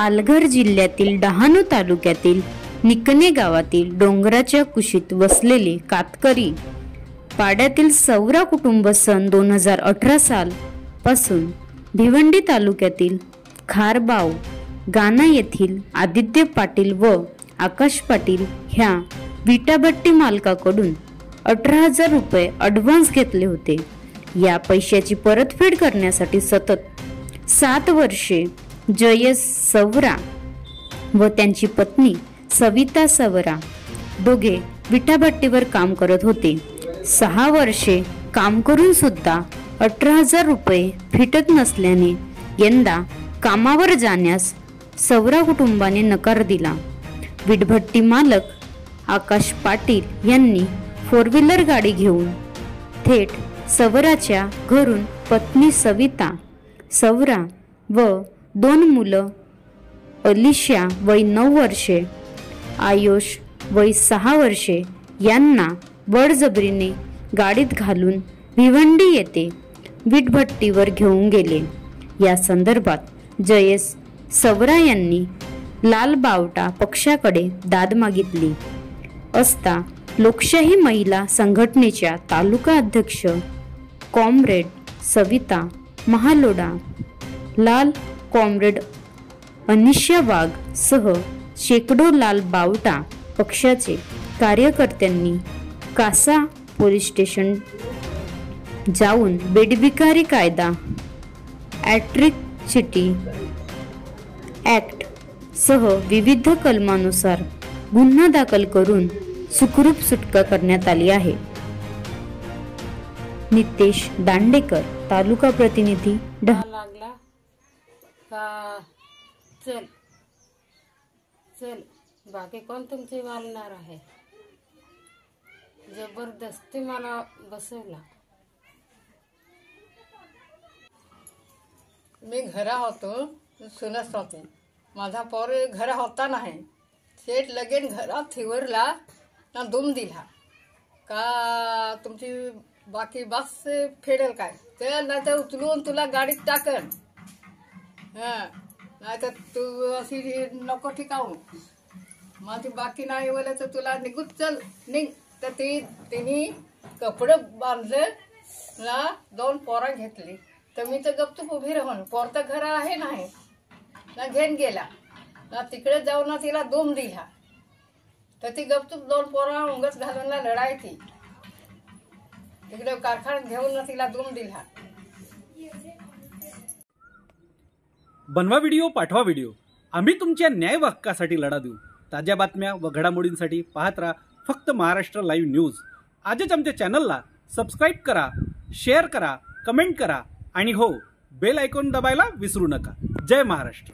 पालघर जिल्ह्यातील डहाणू तालुक्यातील निकणे गावातील डोंगराच्या कुशीत वसलेले कातकरी पाड्यातील सौरा कुटुंब सन 2018 साल पासून भिवंडी तालुक्यातील खारबाव गाणा येथील आदित्य पाटील व आकाश पाटील ह्या विटाभट्टी मालकाकडून 18,000 रुपये ॲडव्हान्स घेतले होते। या पैशाची परतफेड करण्यासाठी सतत 7 वर्षे जयेश सवरा व त्यांची पत्नी सविता सवरा दोघे विटाभट्टीवर काम करत होते। 6 वर्षे काम करून सुद्धा 18,000 रुपये फिटत नसल्याने यंदा कामावर जाण्यास सवरा कुटुंबाने नकार दिला। विटभट्टी मालक आकाश पाटील यांनी 4 व्हीलर गाडी घेऊन थेट सवराच्या घरून पत्नी सविता सवरा व 2 मुलं अलिशा वय 9 वर्षे, आयुष वय 6 वर्षे यांना बळजबरीने गाडीत घालून भिवंडी येथे विटभट्टीवर घेऊन गेले। या संदर्भात जयेश सवरा यांनी लाल बावटा पक्षाकडे दाद मागितली असता लोकशाही महिला संघटनेच्या तालुका अध्यक्ष कॉम्रेड सविता महालोडा, लाल कॉम्रेड अनिशा वाघ सह शेकडो लाल बावटा पक्षाचे कार्यकर्त्यांनी कासा पोलीस स्टेशन जाऊन बेडबिकारी कायदा, ॲट्रॉसिटी ॲक्ट सह विविध कलमानुसार गुन्हा दाखल करून सुखरूप सुटका करण्यात आली आहे। नितेश दांडेकर, तालुका प्रतिनिधी लागला का चल चल बाकी कोण तुमची वालणार आहे। जबरदस्ती मला बसवला। मी घरा होतो, सुनत होते, माझा पोर घरा होता नाही, थेट लगेन घरात थिवरला ना दुम दिला का तुमची बाकी बस फेडेल काय ते, नाही तर उचलून तुला गाडीत टाकन, नाही तर तू अशी नको ठिकावू, माझी बाकी नाही बोले तर तुला निघून चल निघ। तर तिने कपडे बांधले ना 2 पोरं घेतली, तर मी तर गपचूप उभी राहून, पोर तर घरा आहे नाही ना, घेऊन गेला ना तिकडे जाऊन ना तिला दुम दिला, तर ती गपचूप 2 पोरं उंगच घालून ना लढायची, तिकडे कारखान्यात घेऊन ना तिला दुम दिला। बनवा व्हिडिओ, पाठवा व्हिडिओ, आम्ही तुमच्या न्याय हक्कासाठी लढा देऊ। ताज्या बातम्या व घडामोडींसाठी पाहत राहा फक्त महाराष्ट्र लाईव्ह न्यूज। आजच आमच्या चॅनलला सबस्क्राईब करा, शेअर करा, कमेंट करा आणि हो, बेल आयकॉन दबायला विसरू नका। जय महाराष्ट्र।